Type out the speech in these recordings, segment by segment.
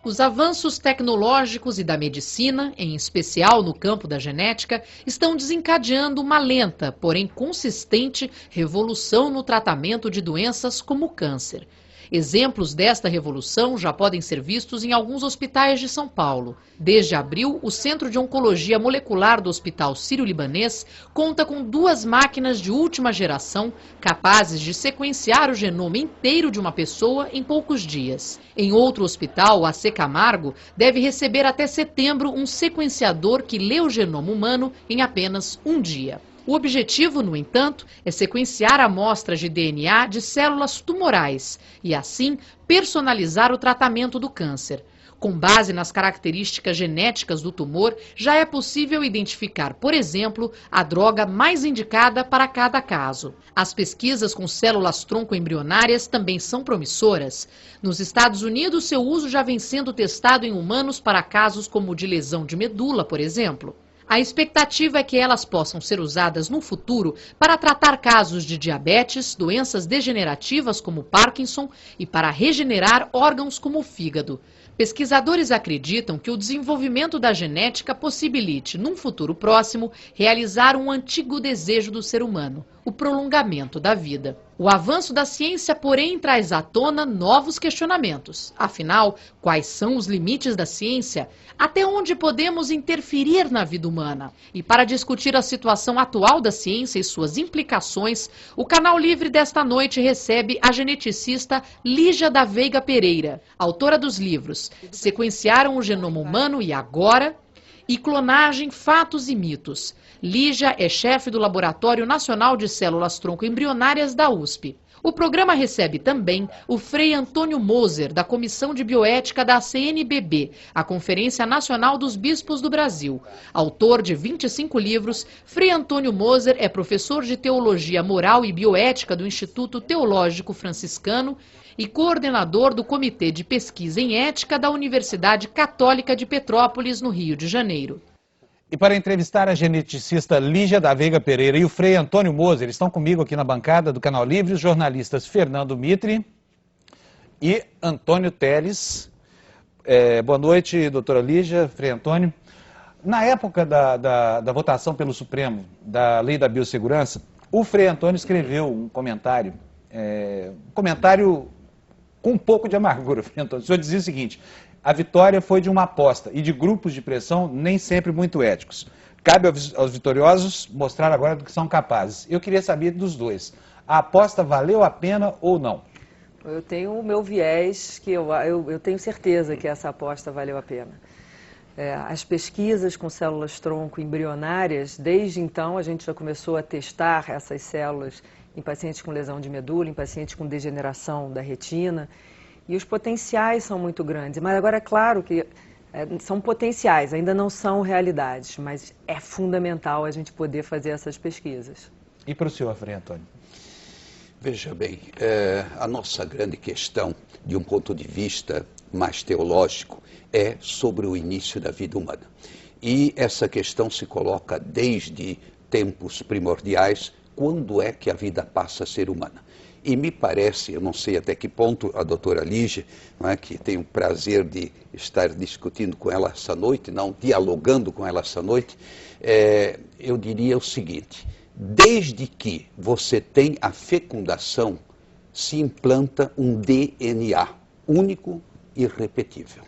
Os avanços tecnológicos e da medicina, em especial no campo da genética, estão desencadeando uma lenta, porém consistente, revolução no tratamento de doenças como o câncer. Exemplos desta revolução já podem ser vistos em alguns hospitais de São Paulo. Desde abril, o Centro de Oncologia Molecular do Hospital Sírio-Libanês conta com 2 máquinas de última geração capazes de sequenciar o genoma inteiro de uma pessoa em poucos dias. Em outro hospital, o AC Camargo, deve receber até setembro um sequenciador que lê o genoma humano em apenas um dia. O objetivo, no entanto, é sequenciar amostras de DNA de células tumorais e, assim, personalizar o tratamento do câncer. Com base nas características genéticas do tumor, já é possível identificar, por exemplo, a droga mais indicada para cada caso. As pesquisas com células-tronco embrionárias também são promissoras. Nos Estados Unidos, seu uso já vem sendo testado em humanos para casos como o de lesão de medula, por exemplo. A expectativa é que elas possam ser usadas no futuro para tratar casos de diabetes, doenças degenerativas como Parkinson e para regenerar órgãos como o fígado. Pesquisadores acreditam que o desenvolvimento da genética possibilite, num futuro próximo, realizar um antigo desejo do ser humano, o prolongamento da vida. O avanço da ciência, porém, traz à tona novos questionamentos. Afinal, quais são os limites da ciência? Até onde podemos interferir na vida humana? E para discutir a situação atual da ciência e suas implicações, o Canal Livre desta noite recebe a geneticista Lígia da Veiga Pereira, autora dos livros Sequenciaram o Genoma Humano e Agora e Clonagem, Fatos e Mitos. Lígia é chefe do Laboratório Nacional de Células-Tronco Embrionárias da USP. O programa recebe também o Frei Antônio Moser, da Comissão de Bioética da CNBB, a Conferência Nacional dos Bispos do Brasil. Autor de 25 livros, Frei Antônio Moser é professor de Teologia Moral e Bioética do Instituto Teológico Franciscano e coordenador do Comitê de Pesquisa em Ética da Universidade Católica de Petrópolis, no Rio de Janeiro. E para entrevistar a geneticista Lígia da Veiga Pereira e o Frei Antônio Moser, estão comigo aqui na bancada do Canal Livre os jornalistas Fernando Mitre e Antônio Teles. Boa noite, doutora Lígia, Frei Antônio. Na época da votação pelo Supremo da Lei da Biossegurança, o Frei Antônio escreveu um comentário com um pouco de amargura, Frei Antônio. O senhor dizia o seguinte: a vitória foi de uma aposta e de grupos de pressão nem sempre muito éticos. Cabe aos vitoriosos mostrar agora do que são capazes. Eu queria saber dos dois. A aposta valeu a pena ou não? Eu tenho o meu viés, que eu tenho certeza que essa aposta valeu a pena. As pesquisas com células-tronco embrionárias, desde então a gente já começou a testar essas células em pacientes com lesão de medula, em pacientes com degeneração da retina. E os potenciais são muito grandes, mas agora é claro que são potenciais, ainda não são realidades, mas é fundamental a gente poder fazer essas pesquisas. E para o senhor, Frei Antônio? Veja bem, a nossa grande questão, de um ponto de vista mais teológico, é sobre o início da vida humana. E essa questão se coloca desde tempos primordiais, quando é que a vida passa a ser humana. E me parece, eu não sei até que ponto a doutora Lígia, não é, que tenho o prazer de estar discutindo com ela essa noite, não dialogando com ela essa noite, eu diria o seguinte: desde que você tem a fecundação, se implanta um DNA único e irrepetível.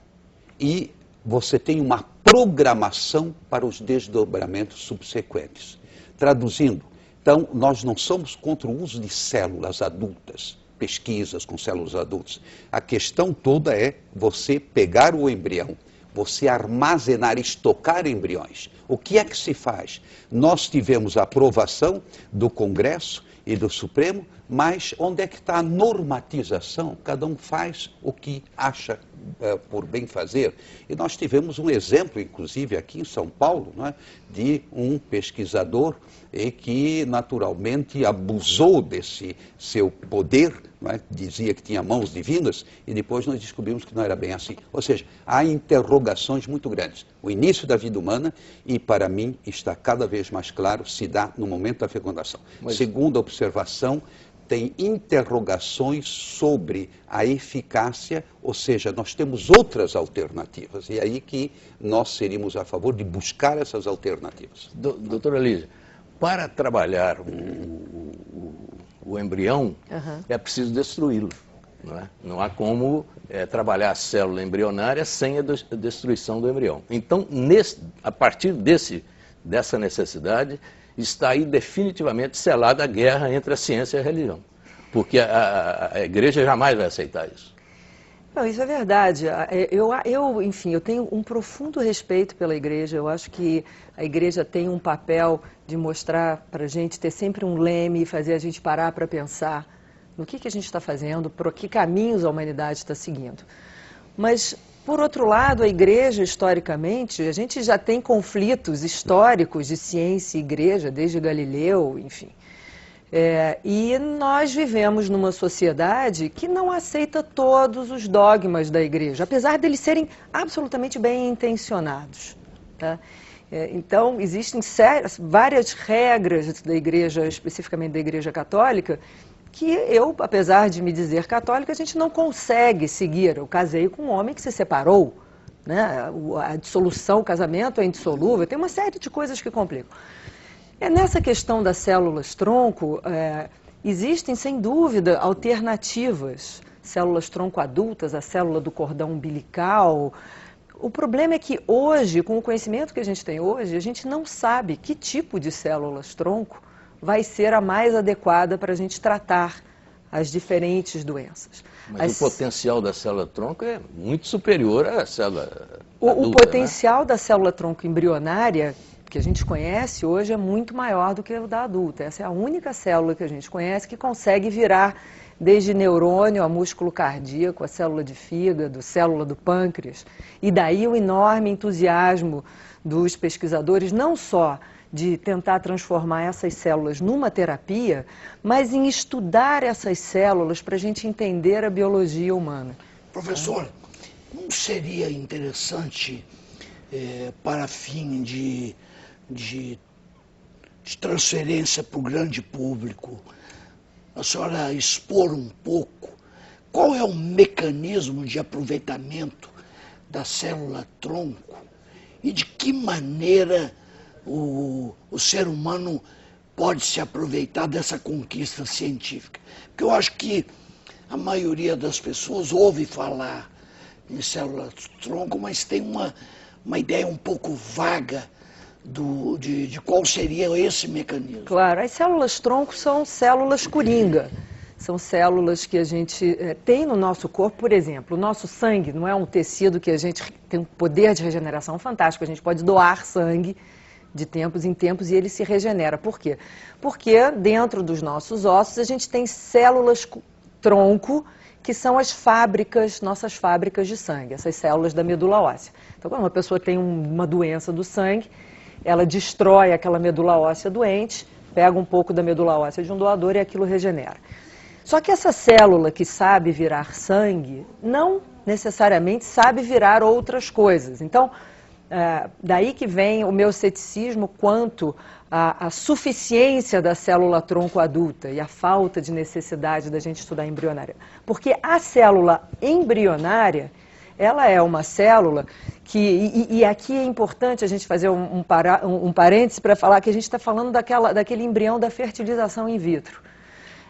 E você tem uma programação para os desdobramentos subsequentes. Traduzindo, então, nós não somos contra o uso de células adultas, pesquisas com células adultas. A questão toda é você pegar o embrião, você armazenar, estocar embriões. O que é que se faz? Nós tivemos a aprovação do Congresso e do Supremo, mas onde é que está a normatização? Cada um faz o que acha por bem fazer. E nós tivemos um exemplo, inclusive aqui em São Paulo, não é, de um pesquisador que naturalmente abusou desse seu poder, não é? Dizia que tinha mãos divinas, e depois nós descobrimos que não era bem assim. Ou seja, há interrogações muito grandes. O início da vida humana, e para mim está cada vez mais claro, se dá no momento da fecundação. Segunda observação, tem interrogações sobre a eficácia, ou seja, nós temos outras alternativas. E é aí que nós seríamos a favor de buscar essas alternativas. Doutora Lígia, para trabalhar o embrião, é preciso destruí-lo. Não há como trabalhar a célula embrionária sem a destruição do embrião. Então, a partir dessa necessidade, está aí definitivamente selada a guerra entre a ciência e a religião. Porque a igreja jamais vai aceitar isso. Não, isso é verdade. Enfim, eu tenho um profundo respeito pela igreja. Eu acho que a igreja tem um papel de mostrar para a gente, ter sempre um leme, fazer a gente parar para pensar no que a gente está fazendo, por que caminhos a humanidade está seguindo. Mas, por outro lado, a igreja, historicamente, a gente já tem conflitos históricos de ciência e igreja, desde Galileu, enfim. E nós vivemos numa sociedade que não aceita todos os dogmas da igreja, apesar deles serem absolutamente bem intencionados. Tá? Então, existem várias regras da igreja, especificamente da igreja católica, que eu, apesar de me dizer católica, a gente não consegue seguir. Eu casei com um homem que se separou, né? A dissolução, o casamento é indissolúvel, tem uma série de coisas que complicam. Nessa questão das células-tronco, existem, sem dúvida, alternativas. Células-tronco adultas, a célula do cordão umbilical. O problema é que hoje, com o conhecimento que a gente tem hoje, a gente não sabe que tipo de células-tronco vai ser a mais adequada para a gente tratar as diferentes doenças. Mas o potencial da célula-tronco é muito superior à célula adulta, o potencial da célula-tronco embrionária, que a gente conhece hoje, é muito maior do que o da adulta. Essa é a única célula que a gente conhece que consegue virar desde neurônio a músculo cardíaco, a célula de fígado, célula do pâncreas. E daí o enorme entusiasmo dos pesquisadores, não só de tentar transformar essas células numa terapia, mas em estudar essas células para a gente entender a biologia humana. Professor, não seria interessante, para fim de transferência para o grande público, a senhora expor um pouco qual é o mecanismo de aproveitamento da célula-tronco e de que maneira o ser humano pode se aproveitar dessa conquista científica? Porque eu acho que a maioria das pessoas ouve falar em células-tronco, mas tem uma ideia um pouco vaga de qual seria esse mecanismo. Claro, as células-tronco são células coringa. São células que a gente tem no nosso corpo. Por exemplo, o nosso sangue não é um tecido que a gente tem um poder de regeneração fantástico. A gente pode doar sangue de tempos em tempos e ele se regenera. Por quê? Porque dentro dos nossos ossos a gente tem células-tronco, que são nossas fábricas de sangue, essas células da medula óssea. Então, quando uma pessoa tem uma doença do sangue, ela destrói aquela medula óssea doente, pega um pouco da medula óssea de um doador e aquilo regenera. Só que essa célula que sabe virar sangue, não necessariamente sabe virar outras coisas. Então, daí que vem o meu ceticismo quanto à suficiência da célula-tronco adulta e a falta de necessidade da gente estudar embrionária. Porque a célula embrionária, ela é uma célula que, e aqui é importante a gente fazer um parêntese para falar que a gente está falando daquele embrião da fertilização in vitro.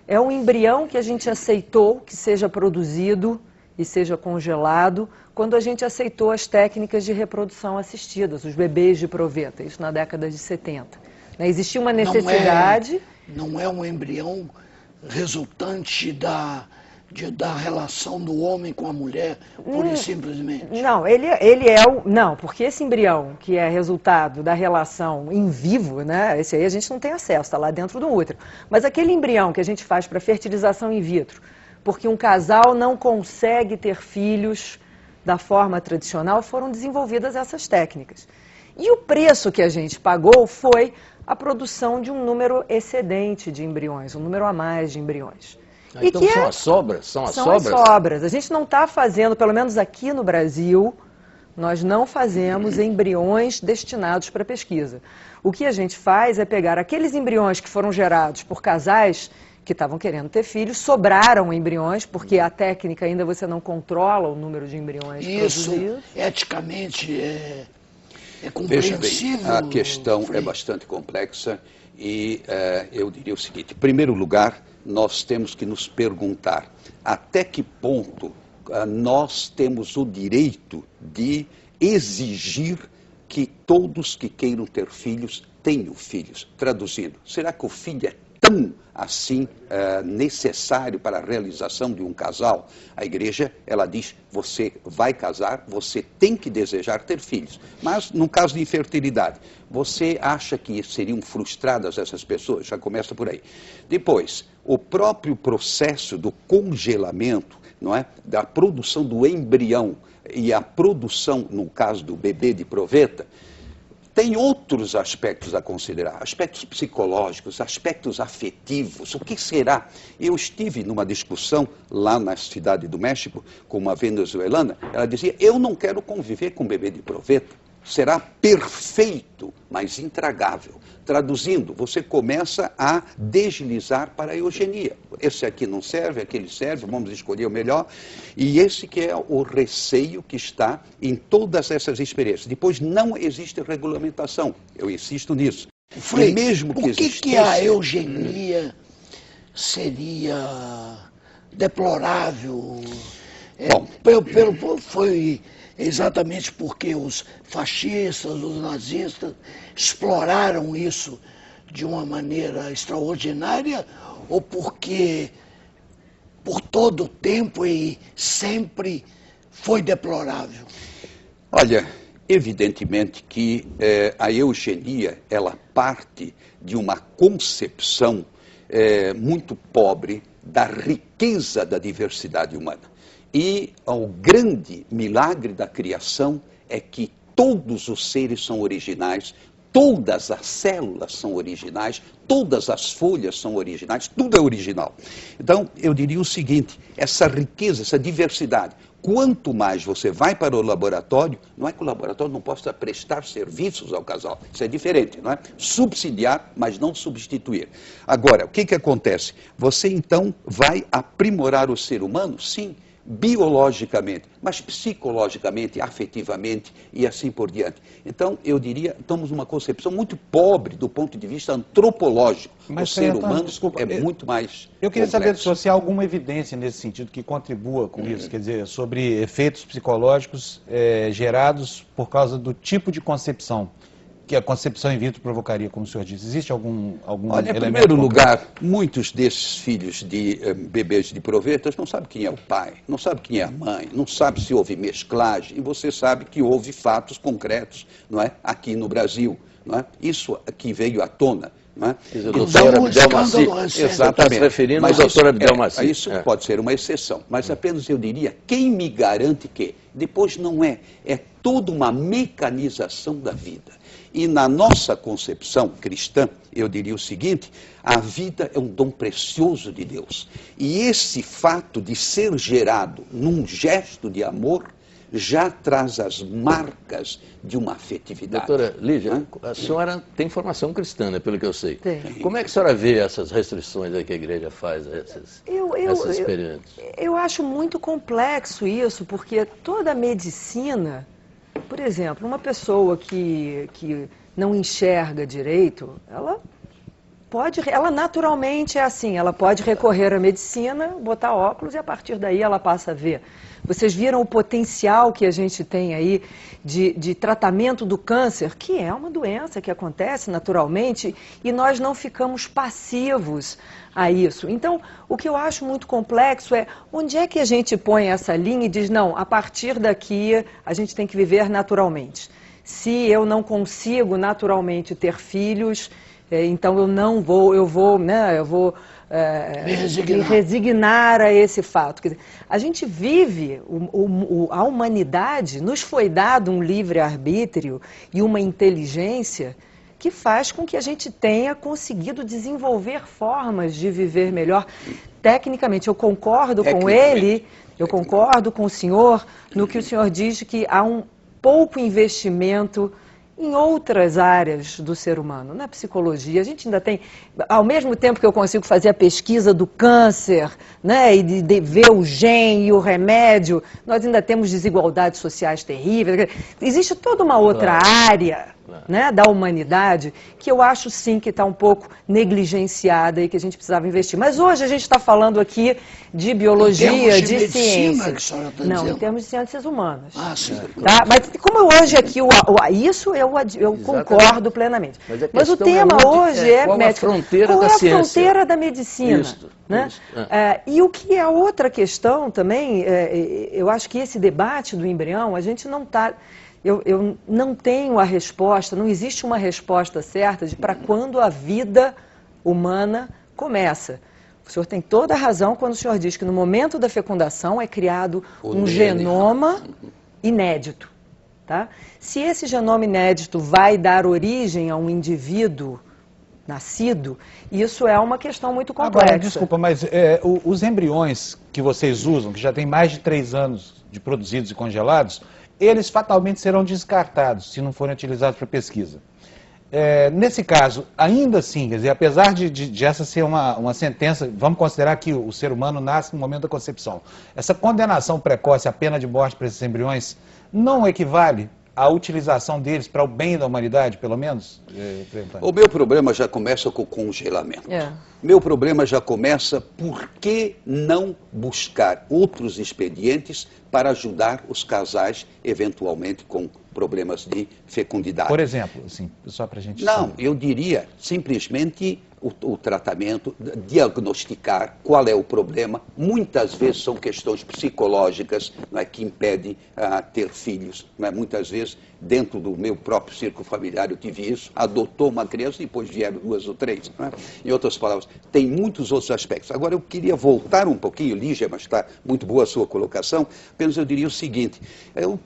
É um embrião que a gente aceitou que seja produzido e seja congelado quando a gente aceitou as técnicas de reprodução assistidas, os bebês de proveta, isso na década de 70. Existia uma necessidade... Não é um embrião resultante da relação do homem com a mulher, pura e simplesmente? Não, não, porque esse embrião que é resultado da relação em vivo, né, esse aí a gente não tem acesso, está lá dentro do útero. Mas aquele embrião que a gente faz para fertilização in vitro, porque um casal não consegue ter filhos da forma tradicional, foram desenvolvidas essas técnicas. E o preço que a gente pagou foi a produção de um número excedente de embriões, um número a mais de embriões. Então são as sobras? São as sobras. A gente não está fazendo, pelo menos aqui no Brasil, nós não fazemos embriões destinados para pesquisa. O que a gente faz é pegar aqueles embriões que foram gerados por casais que estavam querendo ter filhos, sobraram embriões, porque a técnica ainda você não controla o número de embriões Isso, produzidos. eticamente, é Veja compreensível. bem, a questão é bastante complexa e eu diria o seguinte: em primeiro lugar, nós temos que nos perguntar até que ponto nós temos o direito de exigir que todos que queiram ter filhos tenham filhos. Traduzindo, será que o filho é tão assim necessário para a realização de um casal? A igreja, ela diz, você vai casar, você tem que desejar ter filhos. Mas, no caso de infertilidade, você acha que seriam frustradas essas pessoas? Já começa por aí. Depois, o próprio processo do congelamento, não é? Da produção do embrião e a produção, no caso do bebê de proveta, tem outros aspectos a considerar, aspectos psicológicos, aspectos afetivos. O que será? Eu estive numa discussão lá na cidade do México com uma venezuelana. Ela dizia, eu não quero conviver com bebê de proveta. Será perfeito, mas intragável. Traduzindo, você começa a deslizar para a eugenia. Esse aqui não serve, aquele serve, vamos escolher o melhor. E esse que é o receio que está em todas essas experiências. Depois, não existe regulamentação. Eu insisto nisso. Frei, mesmo que por que a eugenia seria deplorável? Bom, foi exatamente porque os fascistas, os nazistas exploraram isso de uma maneira extraordinária, ou porque por todo o tempo e sempre foi deplorável? Olha, evidentemente que a eugenia, ela parte de uma concepção muito pobre da riqueza da diversidade humana. E o grande milagre da criação é que todos os seres são originais, todas as células são originais, todas as folhas são originais, tudo é original. Então, eu diria o seguinte, essa riqueza, essa diversidade, quanto mais você vai para o laboratório, não é que o laboratório não possa prestar serviços ao casal, isso é diferente, não é? Subsidiar, mas não substituir. Agora, o que acontece? Você então vai aprimorar o ser humano? Sim, biologicamente, mas psicologicamente, afetivamente e assim por diante. Então, eu diria, estamos numa concepção muito pobre do ponto de vista antropológico. Mas, o ser humano desculpa, é muito mais Eu queria saber complexo. se você há alguma evidência nesse sentido que contribua com isso, quer dizer, sobre efeitos psicológicos gerados por causa do tipo de concepção que a concepção in vitro provocaria, como o senhor disse. Existe algum Olha, em elemento primeiro concreto? lugar, muitos desses filhos de bebês de provetas não sabem quem é o pai, não sabem quem é a mãe, não sabem se houve mesclagem, e você sabe que houve fatos concretos, não é? Aqui no Brasil, não é? Isso aqui veio à tona. Não é? Diz o doutor Abdel Maci. Exatamente. Está se referindo ao Mas doutor Abdel Maci. isso pode ser uma exceção, mas apenas eu diria, quem me garante que? Depois não é toda uma mecanização da vida. E na nossa concepção cristã, eu diria o seguinte, a vida é um dom precioso de Deus. E esse fato de ser gerado num gesto de amor, já traz as marcas de uma afetividade. Doutora Lígia, a senhora tem formação cristã, né, pelo que eu sei. Tem. Como é que a senhora vê essas restrições aí que a igreja faz a essas experiências? Eu acho muito complexo isso, porque toda a medicina, por exemplo, uma pessoa que não enxerga direito, ela naturalmente é assim, ela pode recorrer à medicina, botar óculos e a partir daí ela passa a ver. Vocês viram o potencial que a gente tem aí de tratamento do câncer, que é uma doença que acontece naturalmente e nós não ficamos passivos a isso. Então, o que eu acho muito complexo é onde é que a gente põe essa linha e diz, não, a partir daqui a gente tem que viver naturalmente. Se eu não consigo naturalmente ter filhos, então eu vou me resignar a esse fato. Quer dizer, a gente vive, a humanidade, nos foi dado um livre-arbítrio e uma inteligência que faz com que a gente tenha conseguido desenvolver formas de viver melhor. Tecnicamente, eu concordo com ele, eu concordo com o senhor no que o senhor diz que há um pouco investimento em outras áreas do ser humano, na psicologia. A gente ainda tem, ao mesmo tempo que eu consigo fazer a pesquisa do câncer, né, e de ver o gene e o remédio, nós ainda temos desigualdades sociais terríveis. Existe toda uma outra área, né, da humanidade que eu acho sim que está um pouco negligenciada e que a gente precisava investir. Mas hoje a gente está falando aqui de biologia, de ciência. Não, em termos de ciências humanas. Ah, sim. Tá? Mas como hoje aqui, isso eu concordo plenamente. Mas o tema hoje é médico. Qual é a fronteira da medicina? Isso, né? isso. E o que é outra questão também, eu acho que esse debate do embrião, a gente não está... Eu não tenho a resposta, não existe uma resposta certa de para quando a vida humana começa. O senhor tem toda a razão quando o senhor diz que no momento da fecundação é criado um genoma inédito. Tá? Se esse genoma inédito vai dar origem a um indivíduo nascido, isso é uma questão muito complexa. Agora, desculpa, mas os embriões que vocês usam, que já tem mais de 3 anos de produzidos e congelados, eles fatalmente serão descartados se não forem utilizados para pesquisa. Nesse caso, ainda assim, quer dizer, apesar de essa ser uma sentença, vamos considerar que o ser humano nasce no momento da concepção, essa condenação precoce à pena de morte para esses embriões não equivale à utilização deles para o bem da humanidade, pelo menos? O meu problema já começa com o congelamento. Meu problema já começa por que não buscar outros expedientes para ajudar os casais, eventualmente, com problemas de fecundidade. Por exemplo, assim, só para a gente... Não, eu diria simplesmente o tratamento, diagnosticar qual é o problema. Muitas vezes são questões psicológicas, não é, que impedem ter filhos. Não é? Muitas vezes, dentro do meu próprio círculo familiar, eu tive isso, adotou uma criança e depois vieram 2 ou 3. Não é? Em outras palavras, tem muitos outros aspectos. Agora, eu queria voltar um pouquinho, Lígia, mas está muito boa a sua colocação, apenas eu diria o seguinte,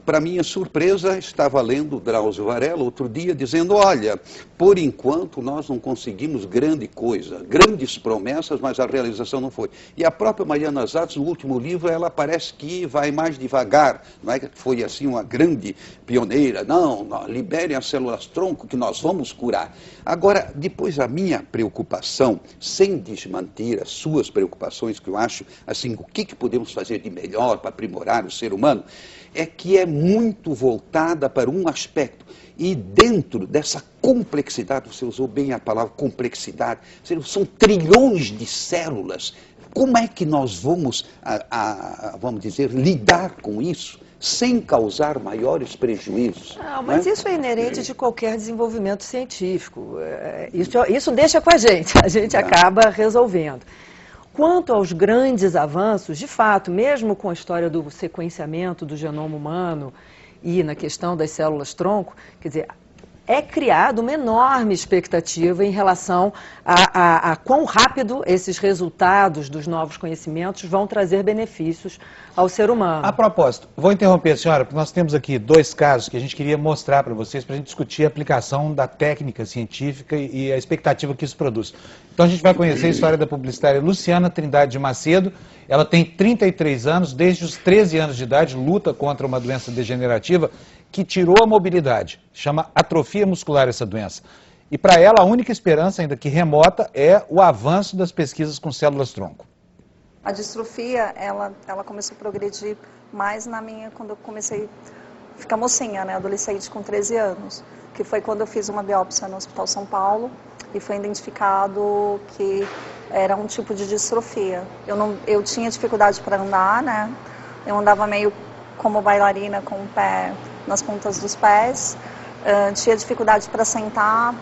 para minha surpresa, estava lendo Drauzio Varela outro dia, dizendo, olha, por enquanto nós não conseguimos grande coisa, grandes promessas, mas a realização não foi. E a própria Mariana Zatz, no último livro, ela parece que vai mais devagar, não é que foi assim uma grande pioneira, não, liberem as células-tronco que nós vamos curar. Agora, depois a minha preocupação, sem desmentir as suas preocupações, que eu acho, assim, o que podemos fazer de melhor para aprimorar o ser humano, é que é muito voltada para um aspecto. E dentro dessa complexidade, você usou bem a palavra complexidade, são trilhões de células. Como é que nós vamos, vamos dizer, lidar com isso sem causar maiores prejuízos? Não, mas isso é inerente de qualquer desenvolvimento científico. Isso deixa com a gente acaba resolvendo. Quanto aos grandes avanços, de fato, mesmo com a história do sequenciamento do genoma humano e na questão das células-tronco, quer dizer, é criada uma enorme expectativa em relação a quão rápido esses resultados dos novos conhecimentos vão trazer benefícios ao ser humano. A propósito, vou interromper a senhora, porque nós temos aqui 2 casos que a gente queria mostrar para vocês, para a gente discutir a aplicação da técnica científica e a expectativa que isso produz. Então a gente vai conhecer a história da publicitária Luciana Trindade de Macedo. Ela tem 33 anos, desde os 13 anos de idade, luta contra uma doença degenerativa que tirou a mobilidade, chama atrofia muscular essa doença. E para ela a única esperança, ainda que remota, é o avanço das pesquisas com células-tronco. A distrofia, ela começou a progredir mais quando eu comecei a ficar mocinha, né, adolescente com 13 anos, que foi quando eu fiz uma biópsia no Hospital São Paulo e foi identificado que era um tipo de distrofia. Eu tinha dificuldade para andar, né, eu andava meio como bailarina com o pé nas pontas dos pés, tinha dificuldade para sentar,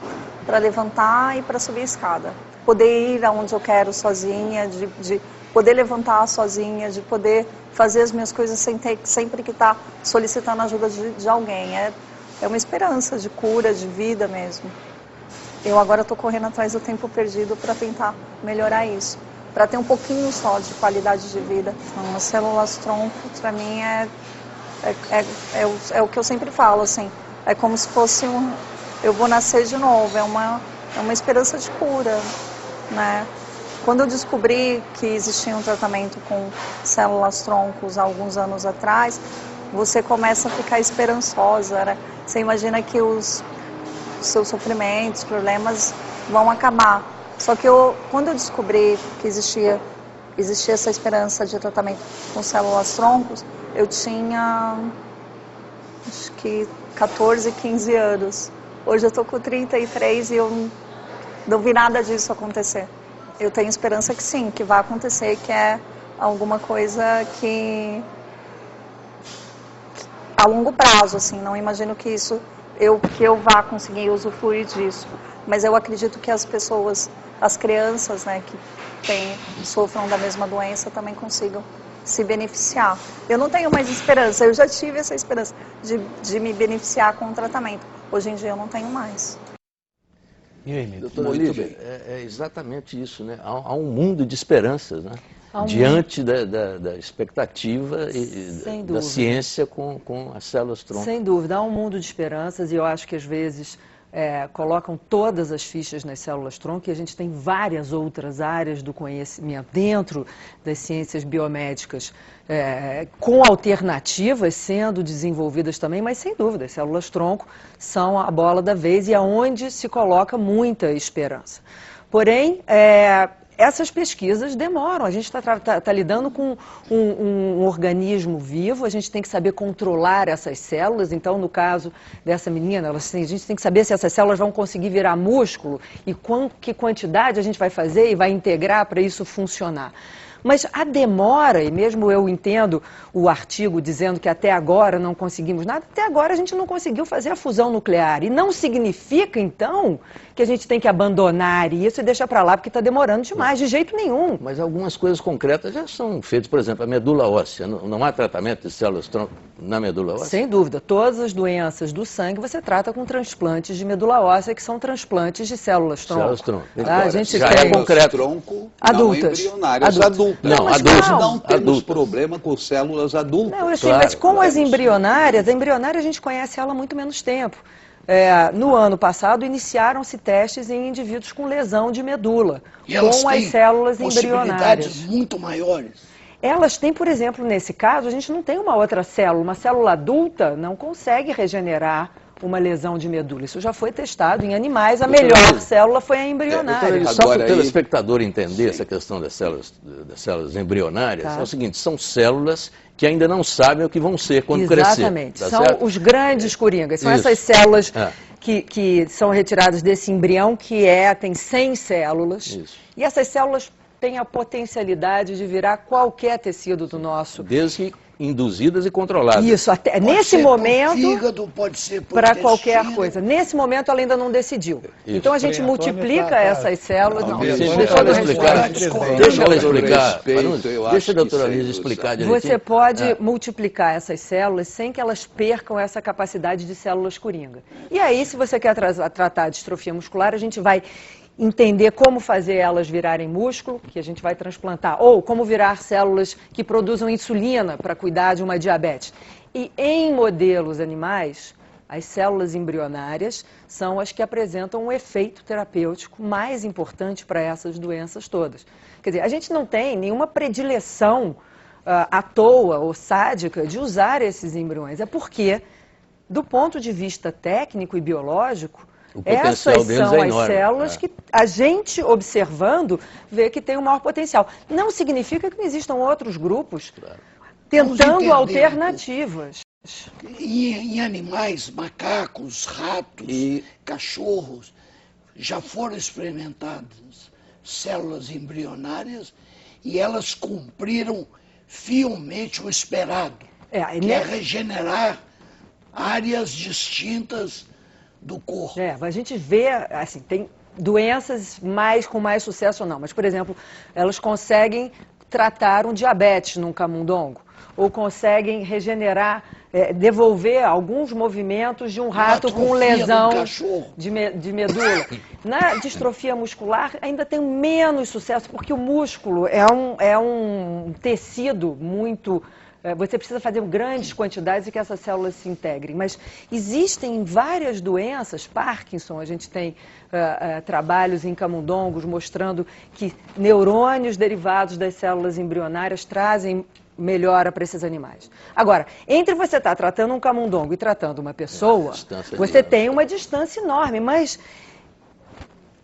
para levantar e para subir a escada. Poder ir aonde eu quero sozinha, de poder levantar sozinha, de poder fazer as minhas coisas sem ter sempre que estar solicitando a ajuda de alguém. É uma esperança de cura, de vida mesmo. Eu agora estou correndo atrás do tempo perdido para tentar melhorar isso, para ter um pouquinho só de qualidade de vida. Então, as células-tronco, para mim, é o que eu sempre falo, assim, é como se fosse eu vou nascer de novo, é uma esperança de cura, né? Quando eu descobri que existia um tratamento com células-troncos há alguns anos atrás, você começa a ficar esperançosa, né? Você imagina que seus sofrimentos, problemas vão acabar. Só que quando eu descobri que existia essa esperança de tratamento com células troncos, eu tinha, acho que 14, 15 anos. Hoje eu estou com 33 e eu não vi nada disso acontecer. Eu tenho esperança que sim, que vai acontecer, que é alguma coisa que a longo prazo, assim, não imagino que eu vá conseguir usufruir disso. Mas eu acredito que as pessoas, as crianças, né, que sofram da mesma doença também consigam se beneficiar. Eu não tenho mais esperança, eu já tive essa esperança de me beneficiar com o tratamento. Hoje em dia eu não tenho mais. E aí, Mito? Doutora Lívia, é exatamente isso, né? Há um mundo de esperanças, né? Diante da expectativa e da ciência com as células tronco. Sem dúvida, há um mundo de esperanças e eu acho que às vezes colocam todas as fichas nas células tronco e a gente tem várias outras áreas do conhecimento dentro das ciências biomédicas com alternativas sendo desenvolvidas também, mas sem dúvida, as células tronco são a bola da vez e é onde se coloca muita esperança. Porém, essas pesquisas demoram, a gente está lidando com um organismo vivo, a gente tem que saber controlar essas células, então no caso dessa menina, a gente tem que saber se essas células vão conseguir virar músculo e que quantidade a gente vai fazer e vai integrar para isso funcionar. Mas a demora, e mesmo eu entendo o artigo dizendo que até agora não conseguimos nada, até agora a gente não conseguiu fazer a fusão nuclear. E não significa, então, que a gente tem que abandonar isso e deixar para lá, porque está demorando demais, de jeito nenhum. Mas algumas coisas concretas já são feitas. Por exemplo, a medula óssea. Não há tratamento de células tronco na medula óssea? Sem dúvida. Todas as doenças do sangue você trata com transplantes de medula óssea, que são transplantes de células tronco. Células tronco. A gente já tem é concreto. Tronco, adultas. Não embrionárias, adultas. Não, adultas. Não temos problema com células adultas. Não, eu sei, mas com as embrionárias, a embrionária a gente conhece ela há muito menos tempo. No ano passado, iniciaram-se testes em indivíduos com lesão de medula, com as células embrionárias. Possibilidades muito maiores. Elas têm, por exemplo, nesse caso, a gente não tem uma outra célula. Uma célula adulta não consegue regenerar uma lesão de medula. Isso já foi testado em animais. A melhor célula foi a embrionária. Só para o telespectador entender essa questão das células embrionárias, é o seguinte, são células que ainda não sabem o que vão ser quando crescer. Exatamente. São os grandes coringas. São essas células que são retiradas desse embrião, que tem 100 células. Isso. E essas células têm a potencialidade de virar qualquer tecido do nosso... Desde que induzidas e controladas. Isso, até nesse momento, fígado, pode ser para qualquer coisa. Nesse momento, ela ainda não decidiu. Isso. Então, a gente multiplica essas células... Deixa ela explicar. Deixa a doutora Lígia explicar direitinho. Você pode multiplicar essas células sem que elas percam essa capacidade de células coringa. E aí, se você quer tratar de distrofia muscular, a gente vai entender como fazer elas virarem músculo, que a gente vai transplantar, ou como virar células que produzam insulina para cuidar de uma diabetes. E em modelos animais, as células embrionárias são as que apresentam um efeito terapêutico mais importante para essas doenças todas. Quer dizer, a gente não tem nenhuma predileção à toa ou sádica de usar esses embriões. É porque, do ponto de vista técnico e biológico, essas são as células que a gente, observando, vê que tem o maior potencial. Não significa que não existam outros grupos tentando alternativas. Em animais, macacos, ratos, cachorros, já foram experimentadas células embrionárias e elas cumpriram fielmente o esperado, que é regenerar áreas distintas do corpo. A gente vê, assim, tem doenças com mais sucesso ou não, mas, por exemplo, elas conseguem tratar um diabetes num camundongo, ou conseguem regenerar, devolver alguns movimentos de um rato com lesão de medula. Na distrofia muscular ainda tem menos sucesso, porque o músculo é um tecido muito... Você precisa fazer grandes quantidades e que essas células se integrem. Mas existem várias doenças, Parkinson, a gente tem trabalhos em camundongos mostrando que neurônios derivados das células embrionárias trazem melhora para esses animais. Agora, entre você estar tratando um camundongo e tratando uma pessoa, você tem uma distância enorme, mas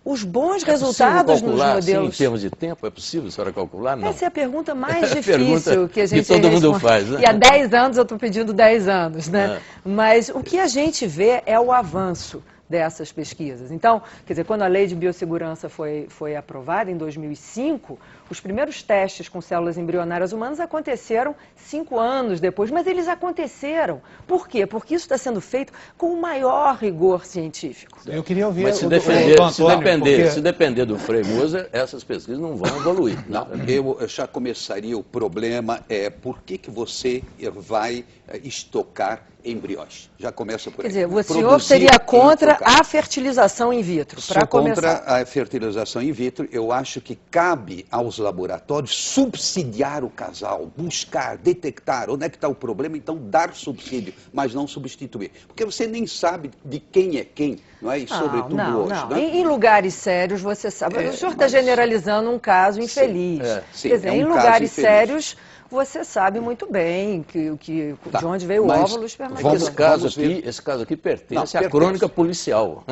os bons resultados nos modelos... Assim, em termos de tempo, é possível a senhora calcular? Não. Essa é a pergunta mais difícil que a gente todo mundo faz, né? E há 10 anos eu estou pedindo 10 anos, né? Mas o que a gente vê é o avanço dessas pesquisas. Então, quer dizer, quando a Lei de Biossegurança foi aprovada em 2005, os primeiros testes com células embrionárias humanas aconteceram 5 anos depois, mas eles aconteceram. Por quê? Porque isso está sendo feito com o maior rigor científico. Eu queria ouvir mas se depender do Frei Moser, essas pesquisas não vão evoluir. Não, eu já começaria o problema, por que você vai estocar embriões? Já começa por aí. Quer dizer, o senhor seria contra a fertilização in vitro, para começar. Contra a fertilização in vitro. Eu acho que cabe aos laboratórios subsidiar o casal, buscar, detectar onde é que está o problema, então dar subsídio, mas não substituir. Porque você nem sabe de quem é quem, não é? E sobretudo hoje. Não. Né? Em lugares sérios, você sabe. O senhor está generalizando um caso infeliz. Quer dizer, em lugares sérios, você sabe muito bem de onde veio o óvulo espermatozoide. Esse caso aqui pertence à crônica policial.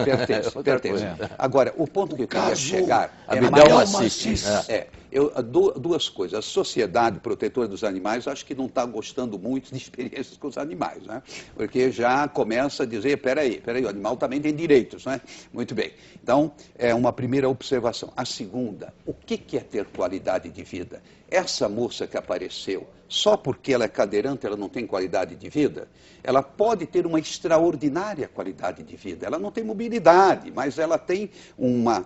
Pertence. Agora, o ponto que eu queria chegar... duas coisas. A Sociedade Protetora dos Animais, acho que não está gostando muito de experiências com os animais, né? Porque já começa a dizer, peraí, o animal também tem direitos, né? Muito bem. Então, é uma primeira observação. A segunda, o que é ter qualidade de vida? Essa moça que apareceu, só porque ela é cadeirante, ela não tem qualidade de vida? Ela pode ter uma extraordinária qualidade de vida. Ela não tem mobilidade, mas ela tem uma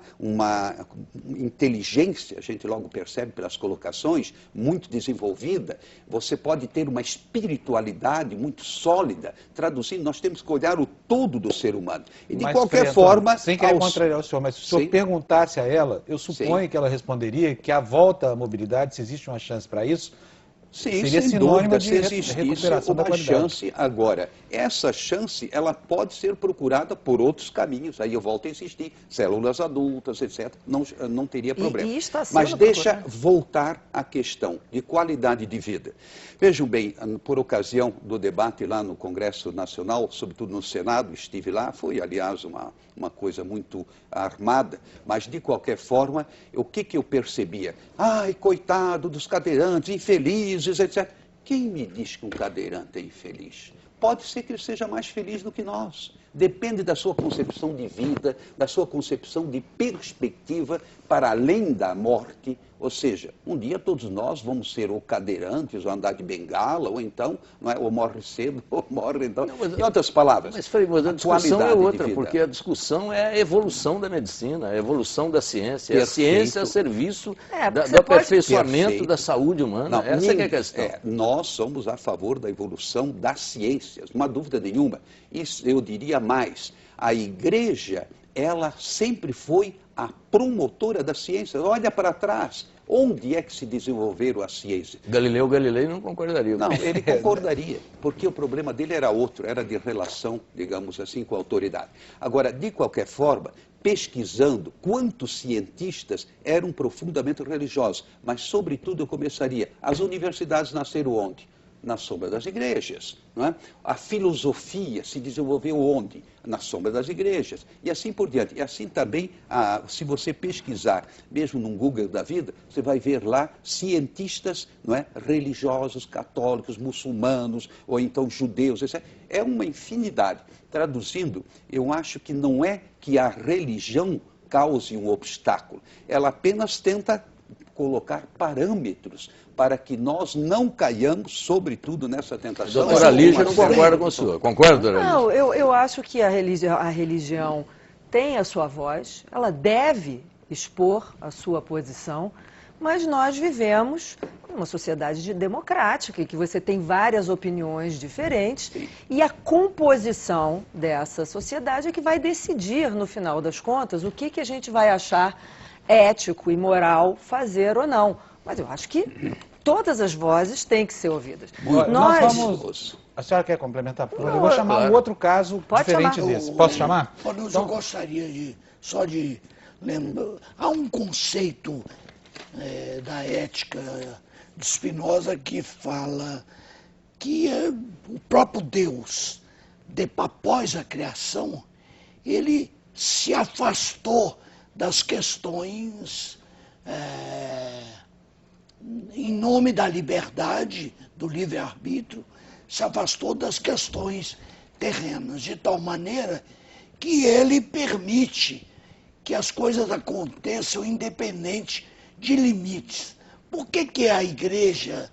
inteligência, a gente logo percebe pelas colocações, muito desenvolvida. Você pode ter uma espiritualidade muito sólida. Traduzindo, nós temos que olhar o todo do ser humano. E de qualquer forma... Sem querer contrariar o senhor, mas se o senhor perguntasse a ela, eu suponho que ela responderia que a volta à mobilidade, se existe uma chance para isso, sim, seria sem sinônimo dúvida, de se existisse recuperação da uma qualidade. chance. Agora, essa chance, ela pode ser procurada por outros caminhos. Aí eu volto a insistir, células adultas, etc. Não teria problema. Mas deixa voltar à questão de qualidade de vida. Vejam bem, por ocasião do debate lá no Congresso Nacional, sobretudo no Senado, estive lá, foi, aliás, uma coisa muito armada, mas, de qualquer forma, o que eu percebia? Ai, coitado dos cadeirantes, infelizes, etc. Quem me diz que um cadeirante é infeliz? Pode ser que ele seja mais feliz do que nós. Depende da sua concepção de vida, da sua concepção de perspectiva para além da morte. Ou seja, um dia todos nós vamos ser ou cadeirantes, ou andar de bengala, ou então, não é? Ou morre cedo, ou morre então. Em outras palavras, mas a discussão é outra, porque a discussão é a evolução da medicina, a evolução da ciência. Perfeito. A ciência a serviço do aperfeiçoamento da saúde humana. Não, essa é a questão. Nós somos a favor da evolução das ciências, não há dúvida nenhuma. Isso eu diria mais, a igreja, ela sempre foi a promotora da ciência. Olha para trás, onde é que se desenvolveram as ciências? Galileu Galilei não concordaria. Não, ele concordaria, porque o problema dele era outro, era de relação, digamos assim, com a autoridade. Agora, de qualquer forma, pesquisando quantos cientistas eram profundamente religiosos, mas, sobretudo, eu começaria, as universidades nasceram onde? Na sombra das igrejas, não é? A filosofia se desenvolveu onde? Na sombra das igrejas, e assim por diante. E assim também, se você pesquisar, mesmo num Google da vida, você vai ver lá cientistas, não é? Religiosos, católicos, muçulmanos, ou então judeus, etc. É uma infinidade. Traduzindo, eu acho que não é que a religião cause um obstáculo, ela apenas tenta colocar parâmetros para que nós não caiamos, sobretudo, nessa tentação. Doutora Lígia não concorda com o senhor. Concorda, doutora Lígia? Não, eu acho que a religião tem a sua voz, ela deve expor a sua posição, mas nós vivemos numa sociedade democrática, que você tem várias opiniões diferentes, e a composição dessa sociedade é que vai decidir, no final das contas, o que a gente vai achar ético e moral fazer ou não. Mas eu acho que todas as vozes têm que ser ouvidas. Nós vamos... A senhora quer complementar? Por favor, eu vou chamar um outro caso diferente desse. Posso chamar? Eu gostaria só de lembrar. Há um conceito da ética de Spinoza que fala que o próprio Deus, após a criação, ele se afastou das questões em nome da liberdade, do livre-arbítrio, se afastou das questões terrenas, de tal maneira que ele permite que as coisas aconteçam independente de limites. Por que a igreja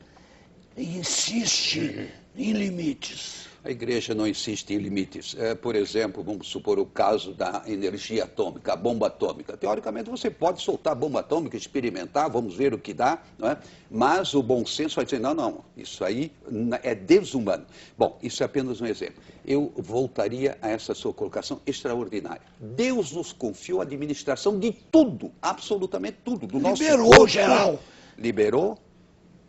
insiste em limites? A igreja não insiste em limites. Por exemplo, vamos supor o caso da energia atômica, a bomba atômica. Teoricamente, você pode soltar a bomba atômica, experimentar, vamos ver o que dá, não é? Mas o bom senso vai dizer, não, isso aí é desumano. Bom, isso é apenas um exemplo. Eu voltaria a essa sua colocação extraordinária. Deus nos confiou a administração de tudo, absolutamente tudo. Do nosso liberou, geral. Liberou,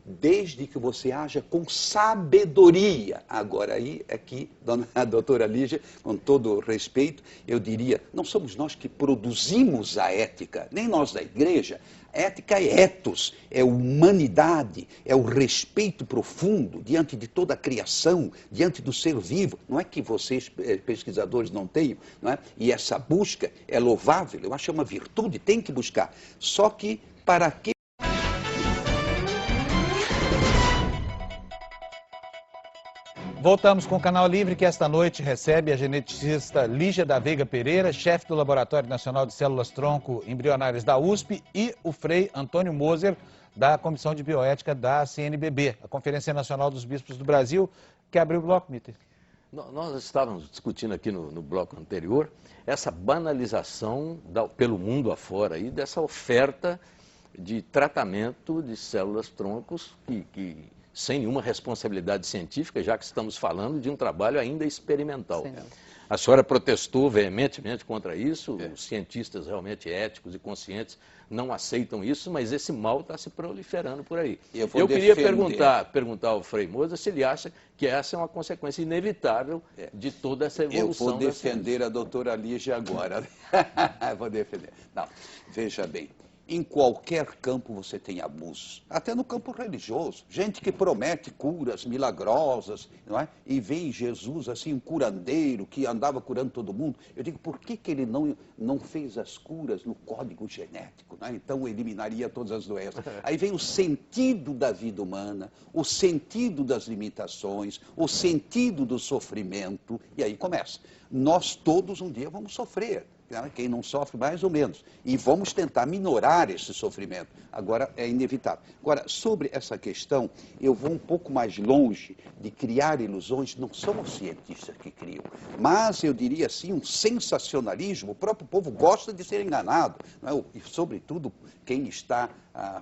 desde que você haja com sabedoria. Agora aí é que, a doutora Lígia, com todo o respeito, eu diria, não somos nós que produzimos a ética, nem nós da igreja. A ética é ethos, é humanidade, é o respeito profundo diante de toda a criação, diante do ser vivo. Não é que vocês, pesquisadores, não tenham, não é? E essa busca é louvável, eu acho que é uma virtude, tem que buscar. Só que, para que Voltamos com o Canal Livre, que esta noite recebe a geneticista Lígia da Veiga Pereira, chefe do Laboratório Nacional de Células-Tronco Embrionárias da USP, e o Frei Antônio Moser, da Comissão de Bioética da CNBB, a Conferência Nacional dos Bispos do Brasil, que abriu o bloco, Mitter. Nós estávamos discutindo aqui no bloco anterior essa banalização pelo mundo afora aí, dessa oferta de tratamento de células-troncos que sem nenhuma responsabilidade científica, já que estamos falando de um trabalho ainda experimental. Sim. A senhora protestou veementemente contra isso, os cientistas realmente éticos e conscientes não aceitam isso, mas esse mal está se proliferando por aí. Eu queria perguntar ao Frei Moser se ele acha que essa é uma consequência inevitável de toda essa evolução. Eu vou defender a doutora Lígia agora. Vou defender. Não, veja bem. Em qualquer campo você tem abusos, até no campo religioso. Gente que promete curas milagrosas, não é? E vem Jesus assim, um curandeiro que andava curando todo mundo. Eu digo, por que ele não fez as curas no código genético? Não é? Então eliminaria todas as doenças. Aí vem o sentido da vida humana, o sentido das limitações, o sentido do sofrimento, e aí começa. Nós todos um dia vamos sofrer. Quem não sofre mais ou menos. E vamos tentar minorar esse sofrimento. Agora, é inevitável. Agora, sobre essa questão, eu vou um pouco mais longe de criar ilusões. Não são os cientistas que criam. Mas, eu diria assim, um sensacionalismo. O próprio povo gosta de ser enganado. Não é? E, sobretudo, quem está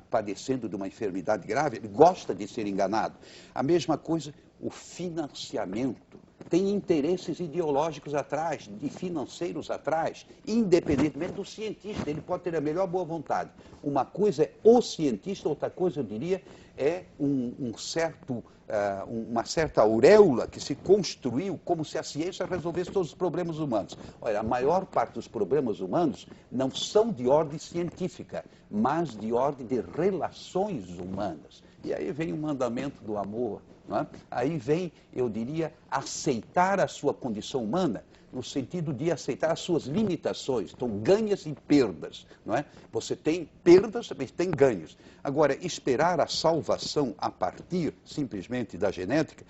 padecendo de uma enfermidade grave, ele gosta de ser enganado. A mesma coisa, o financiamento. Tem interesses ideológicos atrás, de financeiros atrás, independentemente do cientista. Ele pode ter a melhor boa vontade. Uma coisa é o cientista, outra coisa, eu diria, é uma certa auréola que se construiu como se a ciência resolvesse todos os problemas humanos. Olha, a maior parte dos problemas humanos não são de ordem científica, mas de ordem de relações humanas. E aí vem o mandamento do amor. Não é? Aí vem, eu diria, aceitar a sua condição humana, no sentido de aceitar as suas limitações. Então, ganhos e perdas. Não é? Você tem perdas, mas tem ganhos. Agora, esperar a salvação a partir, simplesmente, da genética,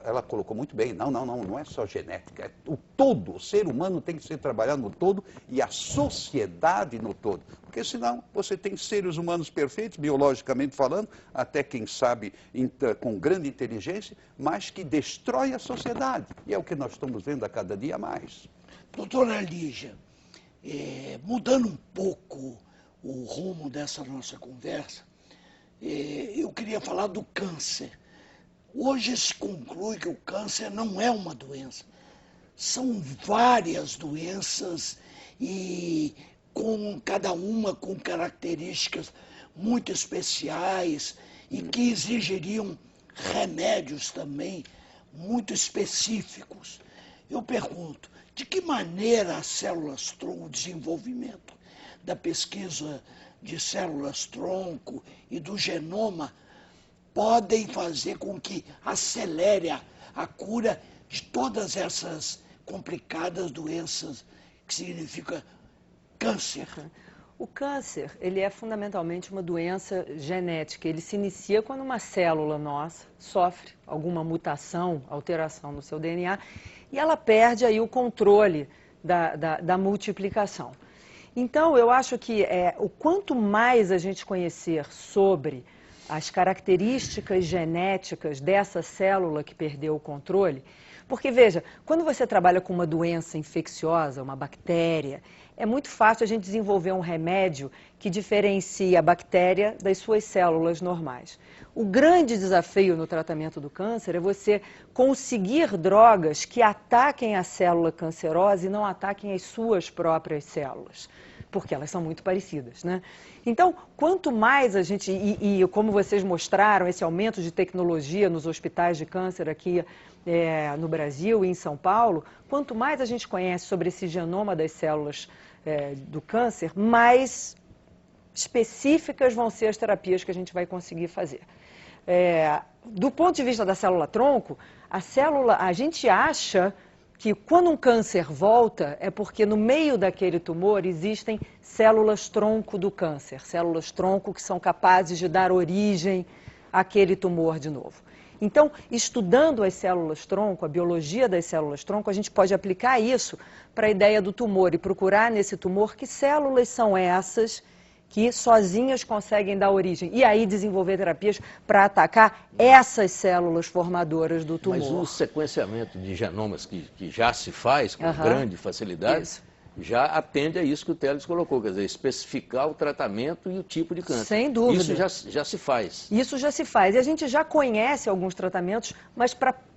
ela colocou muito bem, não é só genética, é o todo. O ser humano tem que ser trabalhado no todo e a sociedade no todo. Porque senão você tem seres humanos perfeitos, biologicamente falando, até quem sabe com grande inteligência, mas que destrói a sociedade. E é o que nós estamos vendo a cada dia mais. Doutora Lígia, mudando um pouco o rumo dessa nossa conversa, eu queria falar do câncer. Hoje se conclui que o câncer não é uma doença. São várias doenças e cada uma com características muito especiais e que exigiriam remédios também muito específicos. Eu pergunto, de que maneira as células-tronco, o desenvolvimento da pesquisa de células-tronco e do genoma podem fazer com que acelere a cura de todas essas complicadas doenças, que significa câncer. O câncer, ele é fundamentalmente uma doença genética. Ele se inicia quando uma célula nossa sofre alguma mutação, alteração no seu DNA, e ela perde aí o controle da multiplicação. Então, eu acho que o quanto mais a gente conhecer sobre as características genéticas dessa célula que perdeu o controle, porque, veja, quando você trabalha com uma doença infecciosa, uma bactéria, é muito fácil a gente desenvolver um remédio que diferencia a bactéria das suas células normais. O grande desafio no tratamento do câncer é você conseguir drogas que ataquem a célula cancerosa e não ataquem as suas próprias células, porque elas são muito parecidas, né? Então, quanto mais a gente, e como vocês mostraram, esse aumento de tecnologia nos hospitais de câncer aqui no Brasil e em São Paulo, quanto mais a gente conhece sobre esse genoma das células do câncer, mais específicas vão ser as terapias que a gente vai conseguir fazer. Do ponto de vista da célula-tronco, a gente acha que quando um câncer volta é porque no meio daquele tumor existem células-tronco do câncer, células-tronco que são capazes de dar origem àquele tumor de novo. Então, estudando as células-tronco, a biologia das células-tronco, a gente pode aplicar isso para a ideia do tumor e procurar nesse tumor que células são essas que sozinhas conseguem dar origem. E aí desenvolver terapias para atacar essas células formadoras do tumor. Mas o sequenciamento de genomas que já se faz com grande facilidade, já atende a isso que o Telles colocou, quer dizer, especificar o tratamento e o tipo de câncer. Sem dúvida. Isso já se faz. Isso já se faz. E a gente já conhece alguns tratamentos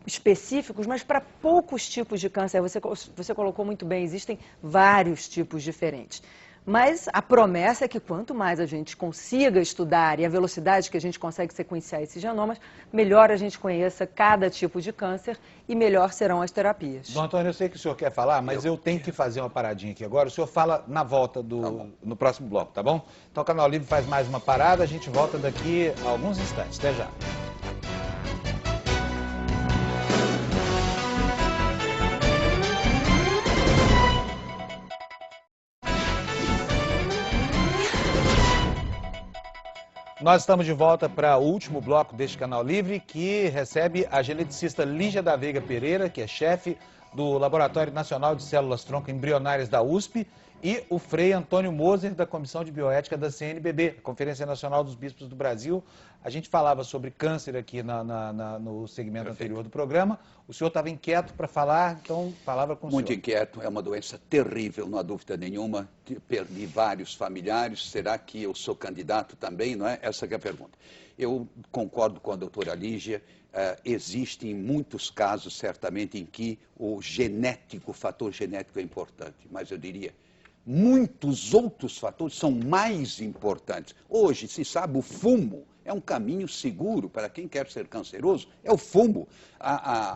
específicos, mas para poucos tipos de câncer. Você colocou muito bem, existem vários tipos diferentes. Mas a promessa é que quanto mais a gente consiga estudar e a velocidade que a gente consegue sequenciar esses genomas, melhor a gente conheça cada tipo de câncer e melhor serão as terapias. Dom Antônio, eu sei que o senhor quer falar, mas eu tenho que fazer uma paradinha aqui agora. O senhor fala na volta no próximo bloco, tá bom? Então o Canal Livre faz mais uma parada, a gente volta daqui a alguns instantes. Até já. Nós estamos de volta para o último bloco deste Canal Livre, que recebe a geneticista Lígia da Veiga Pereira, que é chefe do Laboratório Nacional de Células-Tronco Embrionárias da USP, e o Frei Antônio Moser, da Comissão de Bioética da CNBB, Conferência Nacional dos Bispos do Brasil. A gente falava sobre câncer aqui no segmento anterior do programa. O senhor estava inquieto para falar, então palavra com o senhor. Muito inquieto, é uma doença terrível, não há dúvida nenhuma. Perdi vários familiares, será que eu sou candidato também? Não é? Essa que é a pergunta. Eu concordo com a doutora Lígia, existem muitos casos, certamente, em que o fator genético é importante, mas eu diria, muitos outros fatores são mais importantes. Hoje, se sabe, o fumo é um caminho seguro para quem quer ser canceroso, é o fumo,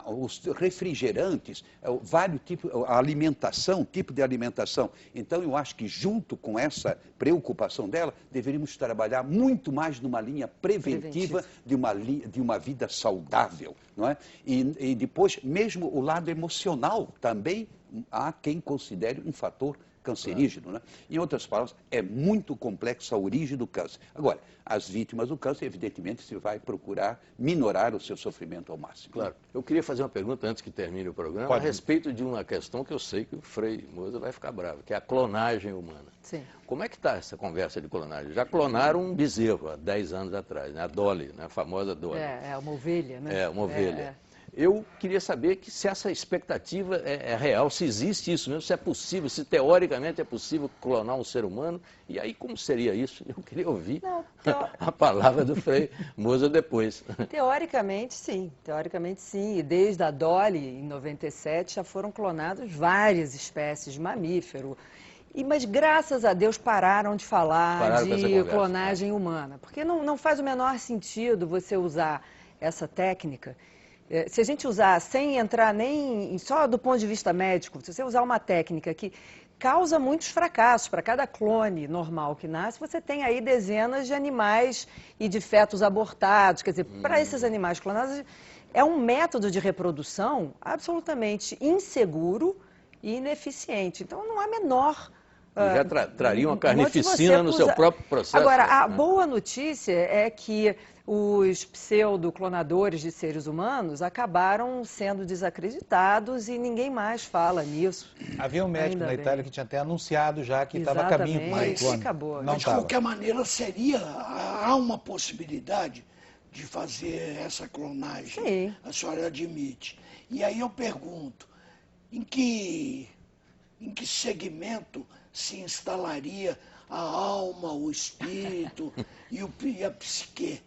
os refrigerantes, vários tipos, a alimentação, tipo de alimentação. Então, eu acho que junto com essa preocupação dela, deveríamos trabalhar muito mais numa linha preventiva de uma vida saudável, não é? E depois, mesmo o lado emocional também, há quem considere um fator cancerígeno, né? Em outras palavras, é muito complexa a origem do câncer. Agora, as vítimas do câncer, evidentemente, se vai procurar minorar o seu sofrimento ao máximo. Claro. Eu queria fazer uma pergunta antes que termine o programa, a respeito de uma questão que eu sei que o Frei Moser vai ficar bravo, que é a clonagem humana. Sim. Como é que está essa conversa de clonagem? Já clonaram um bezerro há 10 anos atrás, né? A Dolly, né? A famosa Dolly. É uma ovelha, né? É, uma ovelha. Eu queria saber se essa expectativa é real, se existe isso mesmo, se é possível, se teoricamente é possível clonar um ser humano, e aí como seria isso? Eu queria ouvir a palavra do Frei Moser depois. Teoricamente sim, e desde a Dolly, em 97, já foram clonadas várias espécies de mamífero. Mas graças a Deus pararam de falar de clonagem humana, porque não faz o menor sentido você usar essa técnica. Se a gente usar sem entrar nem só do ponto de vista médico, se você usar uma técnica que causa muitos fracassos. Para cada clone normal que nasce, você tem aí dezenas de animais e de fetos abortados. Quer dizer, para esses animais clonados, é um método de reprodução absolutamente inseguro e ineficiente. Então, não há menor... Já traria uma carnificina no seu próprio processo. Agora, a boa notícia é que os pseudoclonadores de seres humanos acabaram sendo desacreditados e ninguém mais fala nisso. Havia um médico na Itália que tinha até anunciado já que estava a caminho. Mas acabou. Mas, de qualquer maneira, há uma possibilidade de fazer essa clonagem. Sim. A senhora admite. E aí eu pergunto, em que segmento se instalaria a alma, o espírito e a psique?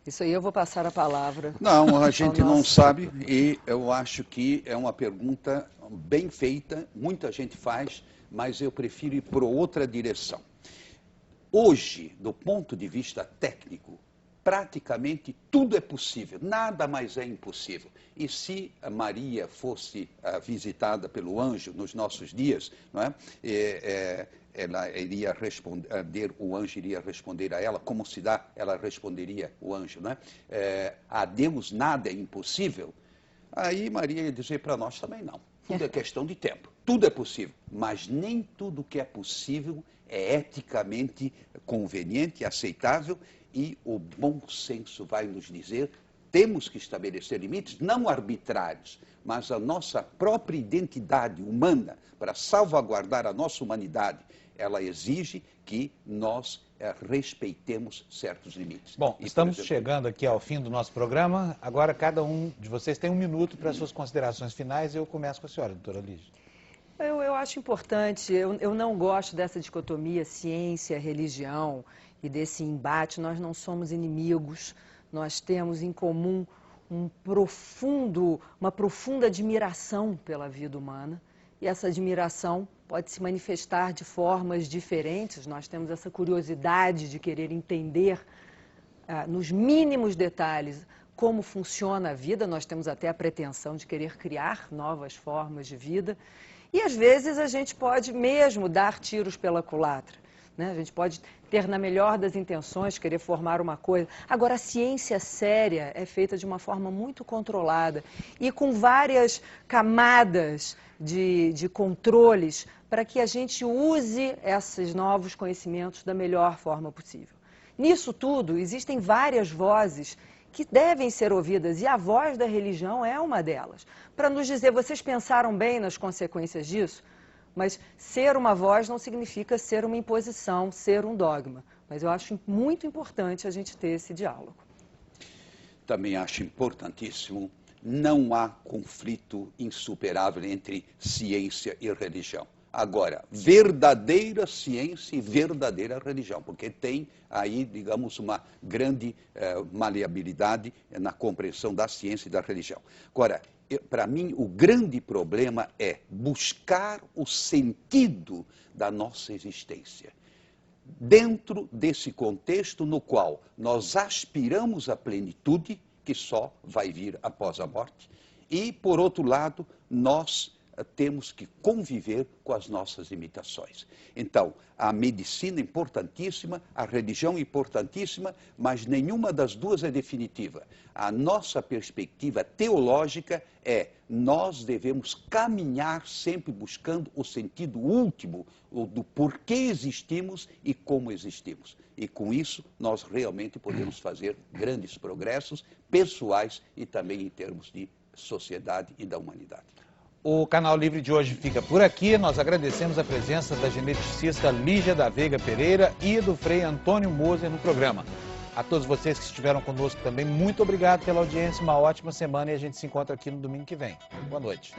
Isso aí eu vou passar a palavra. Não, a gente não sabe e eu acho que é uma pergunta bem feita, muita gente faz, mas eu prefiro ir por outra direção. Hoje, do ponto de vista técnico, praticamente tudo é possível, nada mais é impossível. E se a Maria fosse visitada pelo anjo nos nossos dias, não é? Ela iria responder, o anjo iria responder a ela, como se dá, ela responderia o anjo, né? A Deus nada é impossível. Aí Maria ia dizer para nós também não. Tudo é questão de tempo. Tudo é possível, mas nem tudo que é possível é eticamente conveniente, aceitável, e o bom senso vai nos dizer, temos que estabelecer limites, não arbitrários, mas a nossa própria identidade humana, para salvaguardar a nossa humanidade, ela exige que nós respeitemos certos limites. Bom, estamos chegando aqui ao fim do nosso programa. Agora cada um de vocês tem 1 minuto para as suas considerações finais e eu começo com a senhora, doutora Lígia. Eu acho importante, eu não gosto dessa dicotomia ciência-religião e desse embate. Nós não somos inimigos, nós temos em comum uma profunda admiração pela vida humana. E essa admiração pode se manifestar de formas diferentes. Nós temos essa curiosidade de querer entender, nos mínimos detalhes, como funciona a vida. Nós temos até a pretensão de querer criar novas formas de vida. E, às vezes, a gente pode mesmo dar tiros pela culatra, né? A gente pode ter, na melhor das intenções, querer formar uma coisa. Agora, a ciência séria é feita de uma forma muito controlada e com várias camadas de controles para que a gente use esses novos conhecimentos da melhor forma possível. Nisso tudo, existem várias vozes que devem ser ouvidas, e a voz da religião é uma delas, para nos dizer, vocês pensaram bem nas consequências disso? Mas ser uma voz não significa ser uma imposição, ser um dogma. Mas eu acho muito importante a gente ter esse diálogo. Também acho importantíssimo, não há conflito insuperável entre ciência e religião. Agora, verdadeira ciência e verdadeira religião, porque tem aí, digamos, uma grande maleabilidade na compreensão da ciência e da religião. Agora, para mim, o grande problema é buscar o sentido da nossa existência. Dentro desse contexto no qual nós aspiramos à plenitude, que só vai vir após a morte, e, por outro lado, nós temos que conviver com as nossas limitações. Então, a medicina é importantíssima, a religião é importantíssima, mas nenhuma das duas é definitiva. A nossa perspectiva teológica é, nós devemos caminhar sempre buscando o sentido último do porquê existimos e como existimos. E com isso, nós realmente podemos fazer grandes progressos pessoais e também em termos de sociedade e da humanidade. O Canal Livre de hoje fica por aqui. Nós agradecemos a presença da geneticista Lígia da Veiga Pereira e do Frei Antônio Moser no programa. A todos vocês que estiveram conosco também, muito obrigado pela audiência, uma ótima semana e a gente se encontra aqui no domingo que vem. Boa noite.